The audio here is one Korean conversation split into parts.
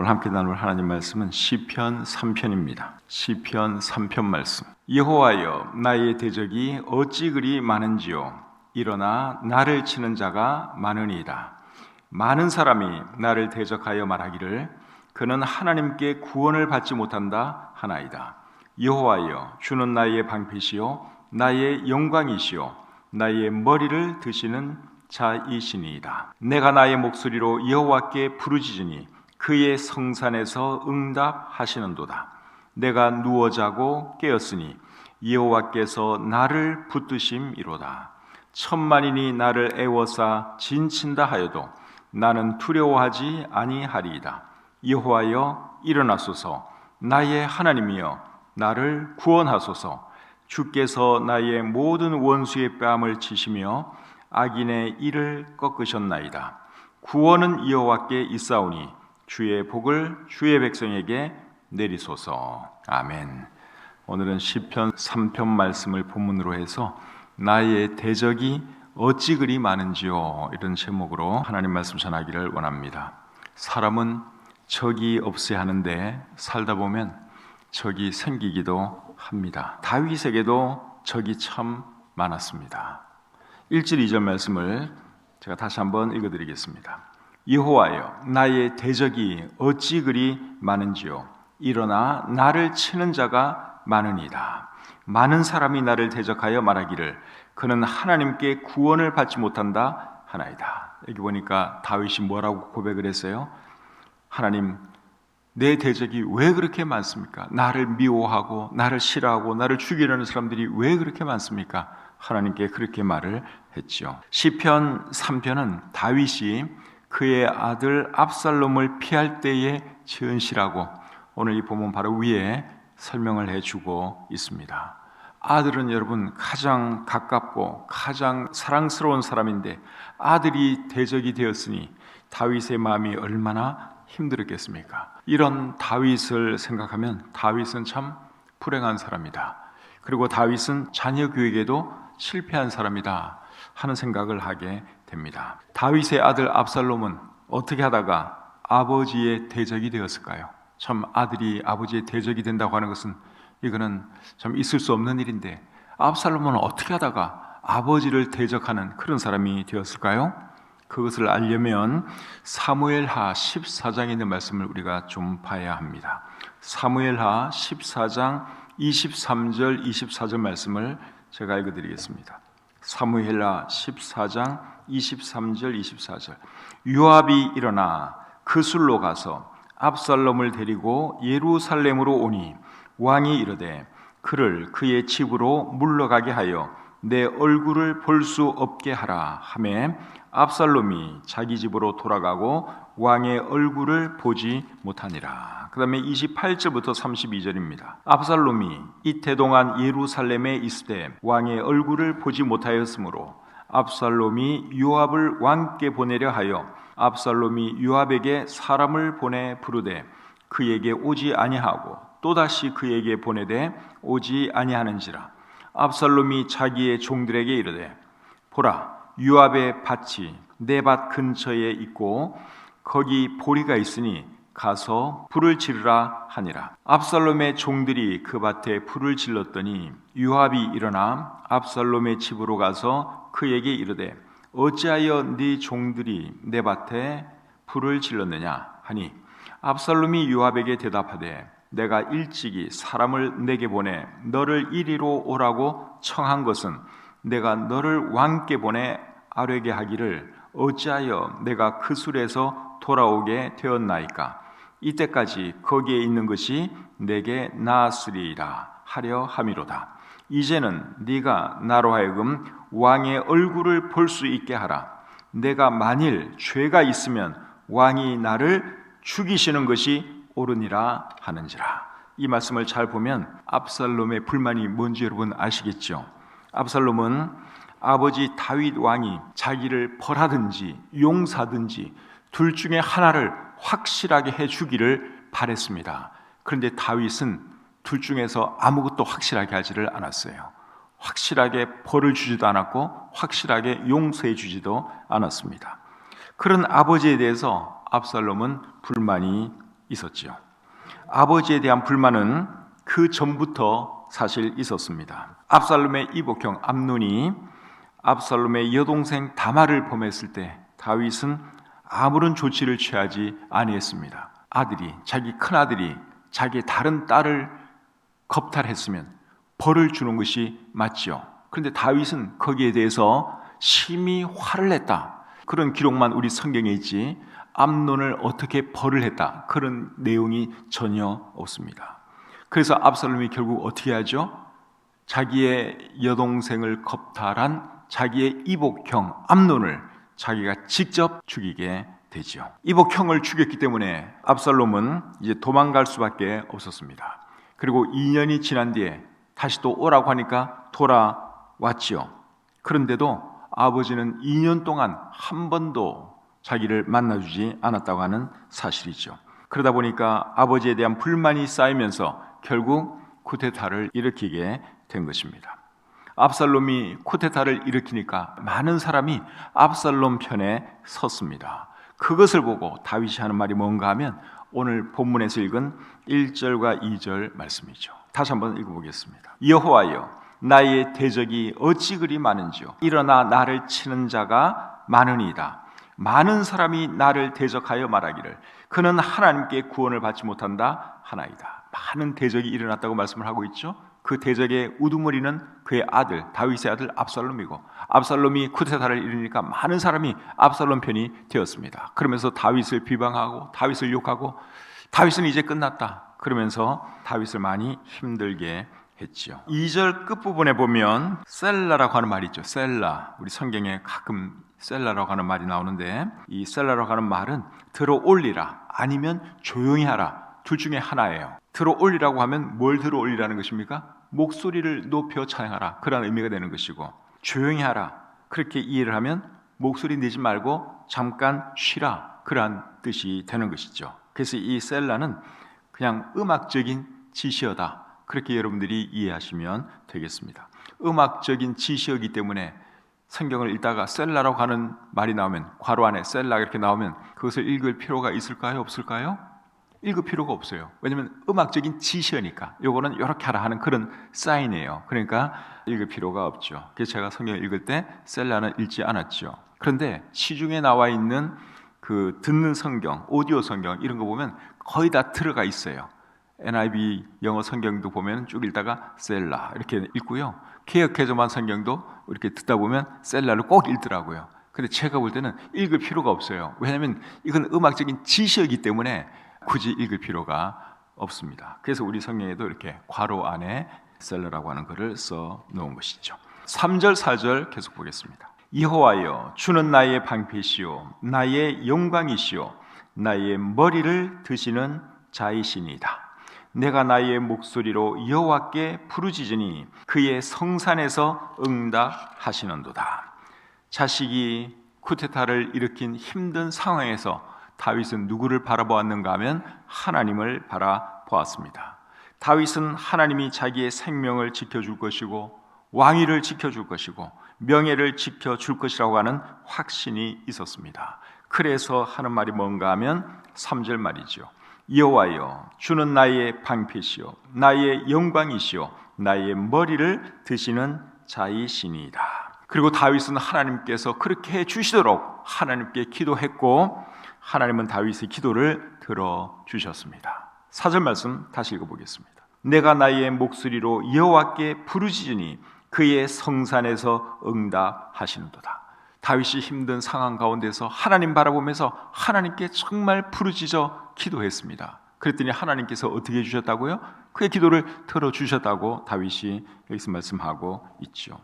오늘 함께 나눌 하나님 말씀은 시편 3편입니다. 시편 3편 말씀. 여호와여, 나의 대적이 어찌 그리 많은지요. 일어나 나를 치는 자가 많으니이다. 많은 사람이 나를 대적하여 말하기를 그는 하나님께 구원을 받지 못한다 하나이다. 여호와여, 주는 나의 방패시요 나의 영광이시요 나의 머리를 드시는 자이시니이다. 내가 나의 목소리로 여호와께 부르짖으니 그의 성산에서 응답하시는도다. 내가 누워 자고 깨었으니 여호와께서 나를 붙드심이로다. 천만인이 나를 애워싸 진친다 하여도 나는 두려워하지 아니하리이다. 여호와여, 일어나소서. 나의 하나님이여, 나를 구원하소서. 주께서 나의 모든 원수의 뺨을 치시며 악인의 이를 꺾으셨나이다. 구원은 여호와께 있사오니 주의 복을 주의 백성에게 내리소서. 아멘. 오늘은 시편 3편 말씀을 본문으로 해서 나의 대적이 어찌 그리 많은지요, 이런 제목으로 하나님 말씀 전하기를 원합니다. 사람은 적이 없어야 하는데 살다 보면 적이 생기기도 합니다. 다윗에게도 적이 참 많았습니다. 1절 2절 말씀을 제가 다시 한번 읽어드리겠습니다. 여호와여, 나의 대적이 어찌 그리 많은지요. 일어나 나를 치는 자가 많으니이다. 많은 사람이 나를 대적하여 말하기를 그는 하나님께 구원을 받지 못한다 하나이다. 여기 보니까 다윗이 뭐라고 고백을 했어요? 하나님, 내 대적이 왜 그렇게 많습니까? 나를 미워하고 나를 싫어하고 나를 죽이려는 사람들이 왜 그렇게 많습니까? 하나님께 그렇게 말을 했죠. 시편 3편은 다윗이 그의 아들 압살롬을 피할 때에 지은 시라고 오늘 이 본문 바로 위에 설명을 해주고 있습니다. 아들은 여러분 가장 가깝고 가장 사랑스러운 사람인데 아들이 대적이 되었으니 다윗의 마음이 얼마나 힘들었겠습니까? 이런 다윗을 생각하면 다윗은 참 불행한 사람이다. 그리고 다윗은 자녀 교육에도 실패한 사람이다 하는 생각을 하게 됩니다. 다윗의 아들 압살롬은 어떻게 하다가 아버지의 대적이 되었을까요? 참 아들이 아버지의 대적이 된다고 하는 것은 이거는 참 있을 수 없는 일인데 압살롬은 어떻게 하다가 아버지를 대적하는 그런 사람이 되었을까요? 그것을 알려면 사무엘하 14장에 있는 말씀을 우리가 좀 봐야 합니다. 사무엘하 14장 23절 24절 말씀을 제가 읽어드리겠습니다. 사무엘하 14장 23절 24절. 요압이 일어나 그술로 가서 압살롬을 데리고 예루살렘으로 오니 왕이 이르되 그를 그의 집으로 물러가게 하여 내 얼굴을 볼 수 없게 하라 하매 압살롬이 자기 집으로 돌아가고 왕의 얼굴을 보지 못하니라. 그 다음에 28절부터 32절입니다. 압살롬이 이태 동안 예루살렘에 있으되 왕의 얼굴을 보지 못하였으므로 압살롬이 요압을 왕께 보내려 하여 압살롬이 요압에게 사람을 보내 부르되 그에게 오지 아니하고 또다시 그에게 보내되 오지 아니하는지라. 압살롬이 자기의 종들에게 이르되 보라, 요압의 밭이 내 밭 근처에 있고 거기 보리가 있으니 가서 불을 지르라 하니라. 압살롬의 종들이 그 밭에 불을 질렀더니 요압이 일어나 압살롬의 집으로 가서 그에게 이르되 어찌하여 네 종들이 내 밭에 불을 질렀느냐 하니 압살롬이 요압에게 대답하되 내가 일찍이 사람을 내게 보내 너를 이리로 오라고 청한 것은 내가 너를 왕께 보내 아뢰게 하기를 어찌하여 내가 그술에서 돌아오게 되었나이까. 이때까지 거기에 있는 것이 내게 나았으리이다 하려 함이로다. 이제는 네가 나로 하여금 왕의 얼굴을 볼 수 있게 하라. 내가 만일 죄가 있으면 왕이 나를 죽이시는 것이 옳으니라 하는지라. 이 말씀을 잘 보면 압살롬의 불만이 뭔지 여러분 아시겠죠? 압살롬은 아버지 다윗 왕이 자기를 벌하든지 용사든지 둘 중에 하나를 확실하게 해주기를 바랬습니다. 그런데 다윗은 둘 중에서 아무것도 확실하게 하지를 않았어요. 확실하게 벌을 주지도 않았고 확실하게 용서해 주지도 않았습니다. 그런 아버지에 대해서 압살롬은 불만이 있었지요. 아버지에 대한 불만은 그 전부터 사실 있었습니다. 압살롬의 이복형 암논이 압살롬의 여동생 다말을 범했을 때 다윗은 아무런 조치를 취하지 아니했습니다. 아들이, 자기 큰아들이 자기의 다른 딸을 겁탈했으면 벌을 주는 것이 맞지요. 그런데 다윗은 거기에 대해서 심히 화를 냈다. 그런 기록만 우리 성경에 있지 암논을 어떻게 벌을 했다, 그런 내용이 전혀 없습니다. 그래서 압살롬이 결국 어떻게 하죠? 자기의 여동생을 겁탈한 자기의 이복형 암논을 자기가 직접 죽이게 되지요. 이복형을 죽였기 때문에 압살롬은 이제 도망갈 수밖에 없었습니다. 그리고 2년이 지난 뒤에 다시 또 오라고 하니까 돌아왔지요. 그런데도 아버지는 2년 동안 한 번도 자기를 만나주지 않았다고 하는 사실이죠. 그러다 보니까 아버지에 대한 불만이 쌓이면서 결국 쿠데타를 일으키게 된 것입니다. 압살롬이 쿠데타를 일으키니까 많은 사람이 압살롬 편에 섰습니다. 그것을 보고 다윗이 하는 말이 뭔가 하면 오늘 본문에서 읽은 1절과 2절 말씀이죠. 다시 한번 읽어보겠습니다. 여호와여, 나의 대적이 어찌 그리 많은지요. 일어나 나를 치는 자가 많으니이다. 많은 사람이 나를 대적하여 말하기를 그는 하나님께 구원을 받지 못한다 하나이다. 많은 대적이 일어났다고 말씀을 하고 있죠. 그 대적의 우두머리는 그의 아들, 다윗의 아들 압살롬이고, 압살롬이 쿠데타를 이루니까 많은 사람이 압살롬 편이 되었습니다. 그러면서 다윗을 비방하고 다윗을 욕하고 다윗은 이제 끝났다 그러면서 다윗을 많이 힘들게 했지요. 2절 끝부분에 보면 셀라라고 하는 말이 있죠. 셀라. 우리 성경에 가끔 셀라라고 하는 말이 나오는데, 이 셀라라고 하는 말은 들어 올리라 아니면 조용히 하라, 둘 중에 하나예요. 들어 올리라고 하면 뭘 들어 올리라는 것입니까? 목소리를 높여 찬양하라, 그런 의미가 되는 것이고, 조용히 하라, 그렇게 이해를 하면 목소리 내지 말고 잠깐 쉬라, 그러한 뜻이 되는 것이죠. 그래서 이 셀라는 그냥 음악적인 지시어다, 그렇게 여러분들이 이해하시면 되겠습니다. 음악적인 지시어이기 때문에 성경을 읽다가 셀라라고 하는 말이 나오면, 괄호 안에 셀라 이렇게 나오면 그것을 읽을 필요가 있을까요? 없을까요? 읽을 필요가 없어요. 왜냐하면 음악적인 지시어니까 요거는 이렇게 하라 하는 그런 사인이에요. 그러니까 읽을 필요가 없죠. 그래서 제가 성경을 읽을 때 셀라는 읽지 않았죠. 그런데 시중에 나와 있는 그 듣는 성경, 오디오 성경 이런 거 보면 거의 다 들어가 있어요. NIV 영어 성경도 보면 쭉 읽다가 셀라 이렇게 읽고요. 개역개정판 성경도 이렇게 듣다 보면 셀라를 꼭 읽더라고요. 근데 제가 볼 때는 읽을 필요가 없어요. 왜냐하면 이건 음악적인 지시이기 때문에 굳이 읽을 필요가 없습니다. 그래서 우리 성경에도 이렇게 괄호 안에 셀라라고 하는 글을 써 놓은 것이죠. 3절 4절 계속 보겠습니다. 여호와여, 주는 나의 방패시요 나의 영광이시요 나의 머리를 드시는 자이시니이다. 내가 나의 목소리로 여호와께 부르짖으니 그의 성산에서 응답하시는도다. 자식이 쿠데타를 일으킨 힘든 상황에서 다윗은 누구를 바라보았는가 하면 하나님을 바라보았습니다. 다윗은 하나님이 자기의 생명을 지켜줄 것이고 왕위를 지켜줄 것이고 명예를 지켜줄 것이라고 하는 확신이 있었습니다. 그래서 하는 말이 뭔가 하면 3절 말이죠. 여호와여, 주는 나의 방패시요 나의 영광이시요 나의 머리를 드시는 자이시니이다. 그리고 다윗은 하나님께서 그렇게 해주시도록 하나님께 기도했고 하나님은 다윗의 기도를 들어주셨습니다. 4절 말씀 다시 읽어보겠습니다. 내가 나의 목소리로 여호와께 부르짖으니 그의 성산에서 응답하시는도다. 다윗이 힘든 상황 가운데서 하나님 바라보면서 하나님께 정말 부르짖어 기도했습니다. 그랬더니 하나님께서 어떻게 해주셨다고요? 그의 기도를 들어주셨다고 다윗이 여기서 말씀하고 있죠.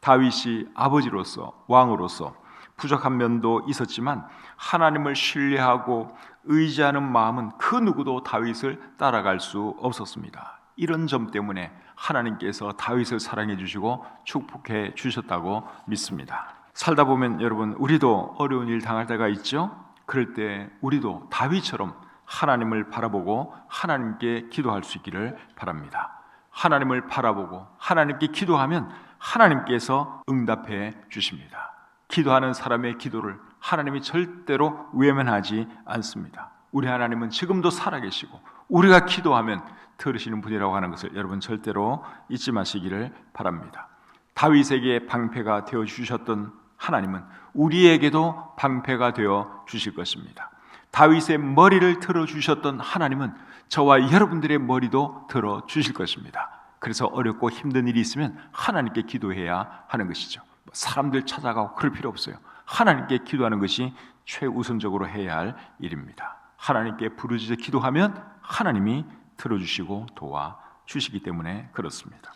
다윗이 아버지로서 왕으로서 부족한 면도 있었지만 하나님을 신뢰하고 의지하는 마음은 그 누구도 다윗을 따라갈 수 없었습니다. 이런 점 때문에 하나님께서 다윗을 사랑해 주시고 축복해 주셨다고 믿습니다. 살다 보면 여러분, 우리도 어려운 일 당할 때가 있죠. 그럴 때 우리도 다윗처럼 하나님을 바라보고 하나님께 기도할 수 있기를 바랍니다. 하나님을 바라보고 하나님께 기도하면 하나님께서 응답해 주십니다. 기도하는 사람의 기도를 하나님이 절대로 외면하지 않습니다. 우리 하나님은 지금도 살아계시고 우리가 기도하면 들으시는 분이라고 하는 것을 여러분 절대로 잊지 마시기를 바랍니다. 다윗에게 방패가 되어 주셨던 하나님은 우리에게도 방패가 되어 주실 것입니다. 다윗의 머리를 들어 주셨던 하나님은 저와 여러분들의 머리도 들어 주실 것입니다. 그래서 어렵고 힘든 일이 있으면 하나님께 기도해야 하는 것이죠. 사람들 찾아가고 그럴 필요 없어요. 하나님께 기도하는 것이 최우선적으로 해야 할 일입니다. 하나님께 부르짖어 기도하면 하나님이 들어주시고 도와주시기 때문에 그렇습니다.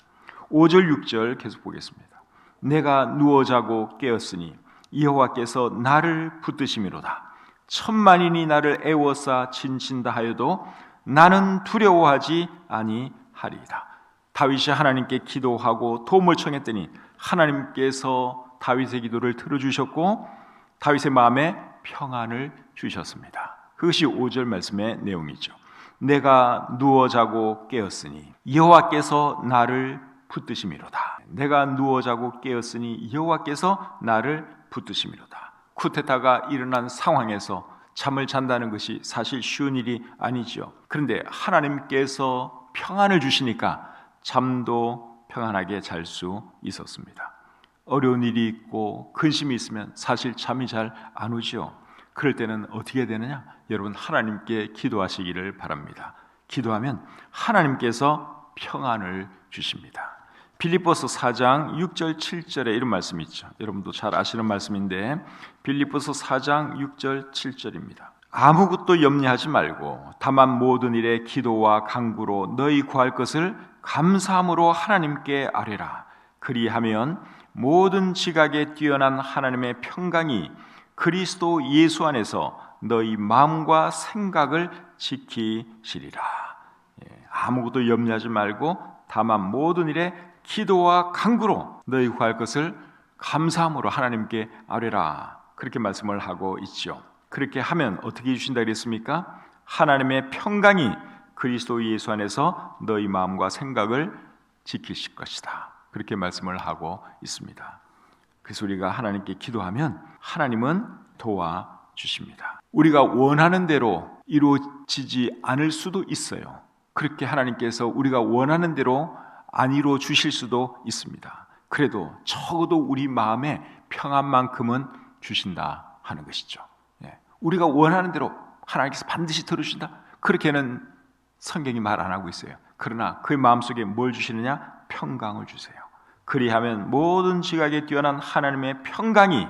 5절 6절 계속 보겠습니다. 내가 누워 자고 깨었으니 여호와께서 나를 붙드심이로다. 천만인이 나를 애워싸 진친다 하여도 나는 두려워하지 아니하리이다. 다윗이 하나님께 기도하고 도움을 청했더니 하나님께서 다윗의 기도를 들어주셨고 다윗의 마음에 평안을 주셨습니다. 그것이 5절 말씀의 내용이죠. 내가 누워 자고 깨었으니 여호와께서 나를 붙드심이로다. 내가 누워 자고 깨었으니 여호와께서 나를 붙드심이로다. 쿠데타가 일어난 상황에서 잠을 잔다는 것이 사실 쉬운 일이 아니죠. 그런데 하나님께서 평안을 주시니까 잠도 평안하게 잘 수 있었습니다. 어려운 일이 있고 근심이 있으면 사실 잠이 잘 안 오죠. 그럴 때는 어떻게 되느냐? 여러분 하나님께 기도하시기를 바랍니다. 기도하면 하나님께서 평안을 주십니다. 빌립보서 4장 6절 7절에 이런 말씀이 있죠. 여러분도 잘 아시는 말씀인데 빌립보서 4장 6절 7절입니다. 아무것도 염려하지 말고 다만 모든 일에 기도와 간구로 너희 구할 것을 감사함으로 하나님께 아뢰라. 그리하면 모든 지각에 뛰어난 하나님의 평강이 그리스도 예수 안에서 너희 마음과 생각을 지키시리라. 아무것도 염려하지 말고 다만 모든 일에 기도와 간구로 너희 구할 것을 감사함으로 하나님께 아뢰라. 그렇게 말씀을 하고 있죠. 그렇게 하면 어떻게 해주신다 그랬습니까? 하나님의 평강이 그리스도 예수 안에서 너희 마음과 생각을 지키실 것이다. 그렇게 말씀을 하고 있습니다. 그래서 우리가 하나님께 기도하면 하나님은 도와주십니다. 우리가 원하는 대로 이루어지지 않을 수도 있어요. 그렇게 하나님께서 우리가 원하는 대로 안 이루어 주실 수도 있습니다. 그래도 적어도 우리 마음에 평안만큼은 주신다 하는 것이죠. 우리가 원하는 대로 하나님께서 반드시 들어주신다. 그렇게는 성경이 말 안 하고 있어요. 그러나 그의 마음속에 뭘 주시느냐? 평강을 주세요. 그리하면 모든 지각에 뛰어난 하나님의 평강이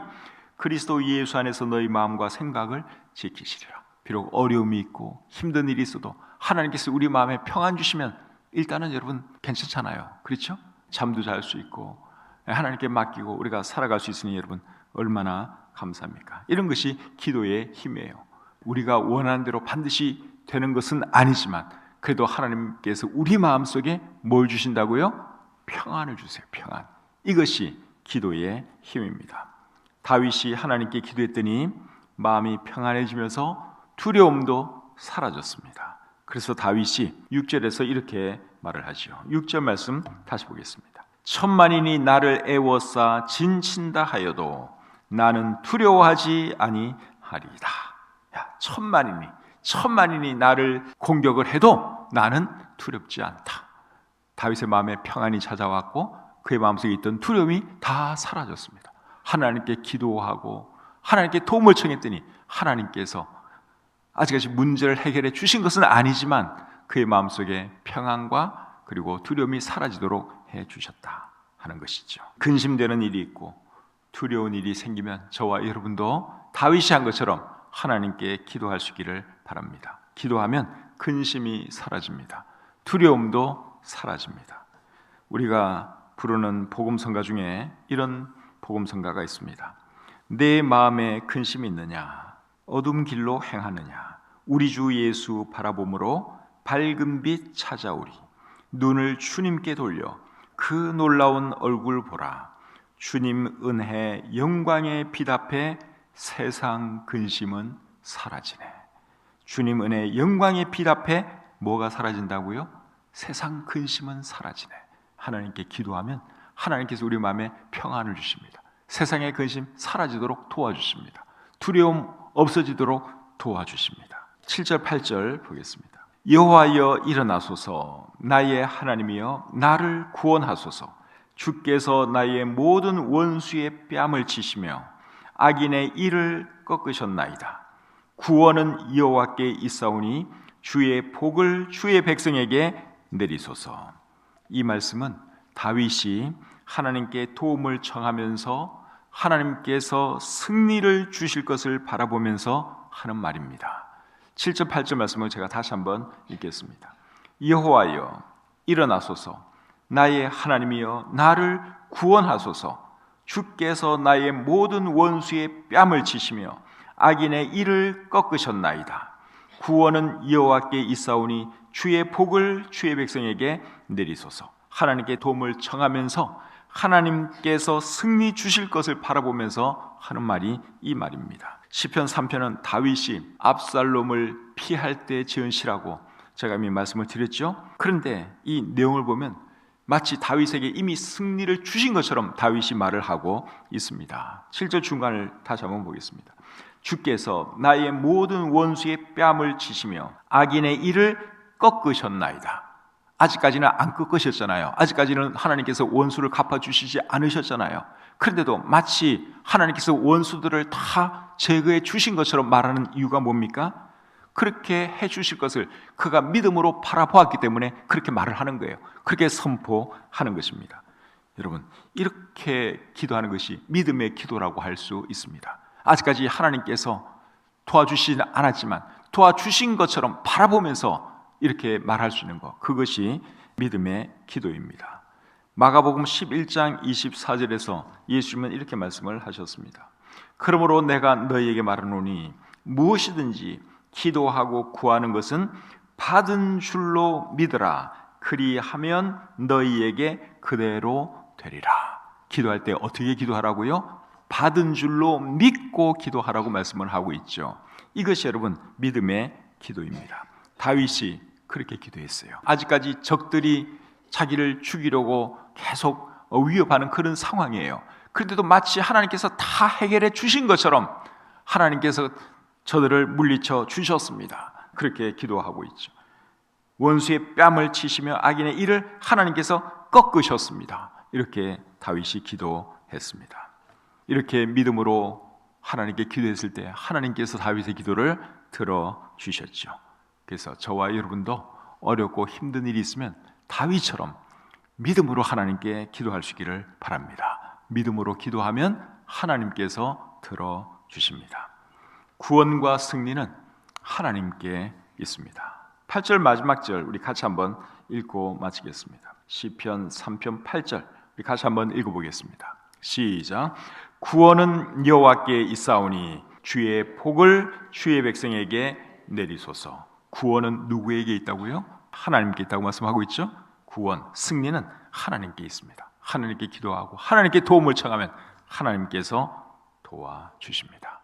그리스도 예수 안에서 너희 마음과 생각을 지키시리라. 비록 어려움이 있고 힘든 일이 있어도 하나님께서 우리 마음에 평안 주시면 일단은 여러분 괜찮잖아요. 그렇죠? 잠도 잘 수 있고 하나님께 맡기고 우리가 살아갈 수 있으니 여러분 얼마나 감사합니까? 이런 것이 기도의 힘이에요. 우리가 원하는 대로 반드시 되는 것은 아니지만 그래도 하나님께서 우리 마음속에 뭘 주신다고요? 평안을 주세요. 평안. 이것이 기도의 힘입니다. 다윗이 하나님께 기도했더니 마음이 평안해지면서 두려움도 사라졌습니다. 그래서 다윗이 6절에서 이렇게 말을 하죠. 6절 말씀 다시 보겠습니다. 천만인이 나를 애워싸 진친다 하여도 나는 두려워하지 아니하리이다. 천만인이 나를 공격을 해도 나는 두렵지 않다. 다윗의 마음에 평안이 찾아왔고 그의 마음속에 있던 두려움이 다 사라졌습니다. 하나님께 기도하고 하나님께 도움을 청했더니 하나님께서 아직까지 문제를 해결해 주신 것은 아니지만 그의 마음속에 평안과 그리고 두려움이 사라지도록 해 주셨다 하는 것이죠. 근심되는 일이 있고 두려운 일이 생기면 저와 여러분도 다윗이 한 것처럼 하나님께 기도할 수 있기를 바랍니다. 기도하면 근심이 사라집니다. 두려움도 사라집니다. 우리가 부르는 복음성가 중에 이런 복음성가가 있습니다. 내 마음에 근심이 있느냐? 어둠 길로 행하느냐? 우리 주 예수 바라봄으로 밝은 빛 찾아오리. 눈을 주님께 돌려 그 놀라운 얼굴 보라. 주님 은혜 영광의 빛 앞에 세상 근심은 사라지네. 주님 은혜 영광의 빛 앞에 뭐가 사라진다고요? 세상 근심은 사라지네. 하나님께 기도하면 하나님께서 우리 마음에 평안을 주십니다. 세상의 근심 사라지도록 도와주십니다. 두려움 없어지도록 도와주십니다. 7절 8절 보겠습니다. 여호와여 일어나소서, 나의 하나님이여 나를 구원하소서. 주께서 나의 모든 원수의 뺨을 치시며 악인의 이를 꺾으셨나이다. 구원은 여호와께 있사오니 주의 복을 주의 백성에게 내리소서. 이 말씀은 다윗이 하나님께 도움을 청하면서 하나님께서 승리를 주실 것을 바라보면서 하는 말입니다. 7절 8절 말씀을 제가 다시 한번 읽겠습니다. 여호와여 일어나소서, 나의 하나님이여 나를 구원하소서. 주께서 나의 모든 원수의 뺨을 치시며 악인의 이를 꺾으셨나이다. 구원은 여호와께 있사오니 주의 복을 주의 백성에게 내리소서. 하나님께 도움을 청하면서 하나님께서 승리 주실 것을 바라보면서 하는 말이 이 말입니다. 시편 3편은 다윗이 압살롬을 피할 때 지은 시라고 제가 이미 말씀을 드렸죠. 그런데 이 내용을 보면 마치 다윗에게 이미 승리를 주신 것처럼 다윗이 말을 하고 있습니다. 7절 중간을 다시 한번 보겠습니다. 주께서 나의 모든 원수의 뺨을 치시며 악인의 이를 꺾으셨나이다. 아직까지는 안 꺾으셨잖아요. 아직까지는 하나님께서 원수를 갚아주시지 않으셨잖아요. 그런데도 마치 하나님께서 원수들을 다 제거해 주신 것처럼 말하는 이유가 뭡니까? 그렇게 해주실 것을 그가 믿음으로 바라보았기 때문에 그렇게 말을 하는 거예요. 그렇게 선포하는 것입니다. 여러분, 이렇게 기도하는 것이 믿음의 기도라고 할 수 있습니다. 아직까지 하나님께서 도와주시지 않았지만 도와주신 것처럼 바라보면서 이렇게 말할 수 있는 것, 그것이 믿음의 기도입니다. 마가복음 11장 24절에서 예수님은 이렇게 말씀을 하셨습니다. 그러므로 내가 너희에게 말하노니 무엇이든지 기도하고 구하는 것은 받은 줄로 믿으라. 그리하면 너희에게 그대로 되리라. 기도할 때 어떻게 기도하라고요? 받은 줄로 믿고 기도하라고 말씀을 하고 있죠. 이것이 여러분 믿음의 기도입니다. 다윗이 그렇게 기도했어요. 아직까지 적들이 자기를 죽이려고 계속 위협하는 그런 상황이에요. 그런데도 마치 하나님께서 다 해결해 주신 것처럼 하나님께서 저들을 물리쳐 주셨습니다. 그렇게 기도하고 있죠. 원수의 뺨을 치시며 악인의 이를 하나님께서 꺾으셨습니다. 이렇게 다윗이 기도했습니다. 이렇게 믿음으로 하나님께 기도했을 때 하나님께서 다윗의 기도를 들어주셨죠. 그래서 저와 여러분도 어렵고 힘든 일이 있으면 다윗처럼 믿음으로 하나님께 기도할 수 있기를 바랍니다. 믿음으로 기도하면 하나님께서 들어주십니다. 구원과 승리는 하나님께 있습니다. 8절 마지막 절 우리 같이 한번 읽고 마치겠습니다. 시편 3편 8절 우리 같이 한번 읽어보겠습니다. 시작. 구원은 여호와께 있사오니 주의 복을 주의 백성에게 내리소서. 구원은 누구에게 있다고요? 하나님께 있다고 말씀하고 있죠. 구원, 승리는 하나님께 있습니다. 하나님께 기도하고 하나님께 도움을 청하면 하나님께서 도와주십니다.